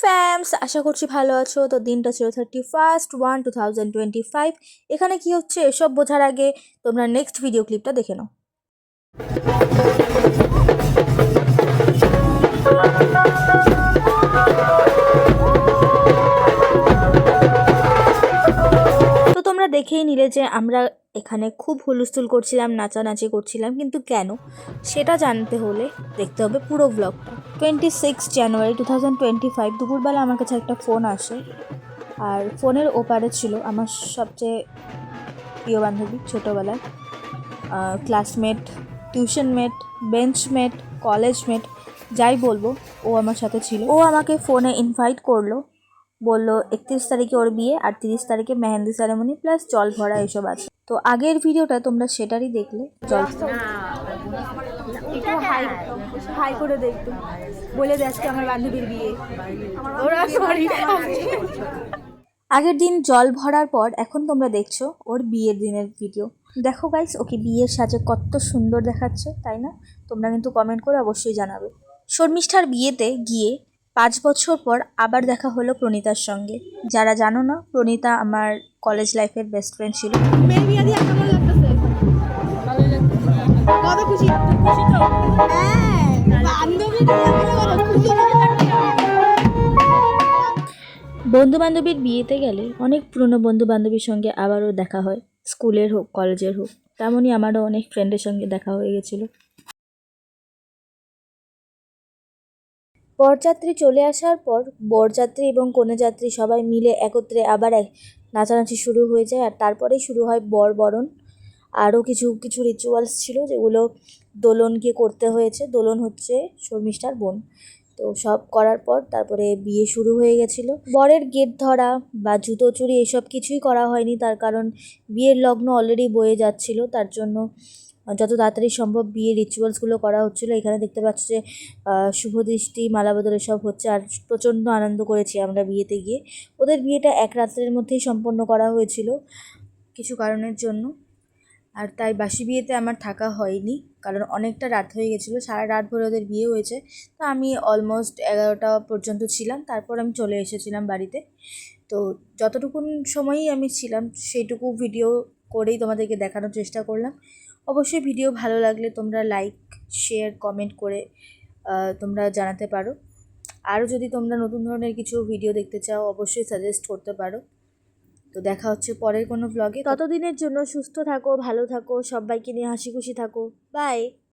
ফ্যামস, আশা করছি ভালো আছো। তো দিনটা ছিল 31/1/2025। এখানে কি হচ্ছে এসব বোঝার আগে তোমরা নেক্সট ভিডিও ক্লিপটা দেখে নাও। তো তোমরা দেখেই নিলে যে আমরা এখানে খুব হুলস্থুল করছিলাম, নাচানাচি করছিলাম, কিন্তু কেন সেটা জানতে হলে দেখতে হবে পুরো ব্লগটা। 26 জানুয়ারি 2025 দুপুরবেলা আমার কাছে একটা ফোন আসে, আর ফোনের ওপারে ছিল আমার সবচেয়ে প্রিয় বান্ধবী, ছোটোবেলার ক্লাসমেট, টিউশনমেট, বেঞ্চমেট, কলেজমেট, যাই বলবো, ও আমার সাথে ছিল। ও আমাকে ফোনে ইনভাইট করলো, বলল 31 তারিখে ওর বিয়ে আর 30 তারিখে মেহেন্দি সেরেমনি প্লাস জল ভরা এসব আছে। তো আগের ভিডিওটা তোমরা সেটারই দেখলে। জল হাই করে দেখতো, বলে দে আজকে আমার বান্ধবীর বিয়ে। আগের দিন জল ভরার পর এখন তোমরা দেখছো ওর বিয়ের দিনের ভিডিও। দেখো গাইস, ওকে বিয়ের সাজে কত সুন্দর দেখাচ্ছে, তাই না? তোমরা কিন্তু কমেন্ট করে অবশ্যই জানাবে। শর্মিষ্ঠার বিয়েতে গিয়ে 5 বছর পর আবার দেখা হলো প্রণীতার সঙ্গে। যারা জানো না, প্রণীতা আমার কলেজ লাইফের বেস্ট ফ্রেন্ড ছিল। বন্ধু বান্ধবীর বিয়েতে গেলে অনেক পুরনো বন্ধু বান্ধবীর সঙ্গে আবারও দেখা হয়, স্কুলের হোক কলেজের হোক। তেমনই আমারও অনেক ফ্রেন্ডের সঙ্গে দেখা হয়ে গেছিল। বরযাত্রী চলে আসার পর বরযাত্রী এবং কনেযাত্রী সবাই মিলে একত্রে আবার নাচানাচি শুরু হয়ে যায়, আর তারপরেই শুরু হয় বরণ। আরও কিছু কিছু রিচুয়ালস ছিল যেগুলো দোলনকে করতে হয়েছে। দোলন হচ্ছে শর্মিষ্ঠার বোন। তো সব করার পর তারপরে বিয়ে শুরু হয়ে গেছিলো। বরের গেট ধরা বা জুতো চুরি এসব কিছুই করা হয়নি, তার কারণ বিয়ের লগ্ন অলরেডি বয়ে যাচ্ছিল। তার জন্য যত তাড়াতাড়ি সম্ভব বিয়ের রিচুয়ালসগুলো করা হচ্ছিলো। এখানে দেখতে পাচ্ছ যে শুভদৃষ্টি, মালাবদল এসব হচ্ছে, আর প্রচণ্ড আনন্দ করেছি আমরা বিয়েতে গিয়ে। ওদের বিয়েটা এক রাত্রের মধ্যেই সম্পন্ন করা হয়েছিল কিছু কারণের জন্য, আর তাই বাসি বিয়েতে আমার থাকা হয়নি, কারণ অনেকটা রাত হয়ে গেছিলো। সারা রাত ভরে ওদের বিয়ে হয়েছে। তো আমি অলমোস্ট 11টা পর্যন্ত ছিলাম, তারপর আমি চলে এসেছিলাম বাড়িতে। তো যতটুকুন সময়ই আমি ছিলাম সেইটুকু ভিডিও করেই তোমাদেরকে দেখানোর চেষ্টা করলাম। অবশ্যই ভিডিও ভালো লাগলে তোমরা লাইক, শেয়ার, কমেন্ট করে তোমরা জানাতে পারো। আরও যদি তোমরা নতুন ধরনের কিছু ভিডিও দেখতে চাও অবশ্যই সাজেস্ট করতে পারো। তো দেখা হচ্ছে পরের কোনো ব্লগে। ততদিনের জন্য সুস্থ থাকো, ভালো থাকো, সবাইকে নিয়ে হাসি খুশি থাকো। বাই।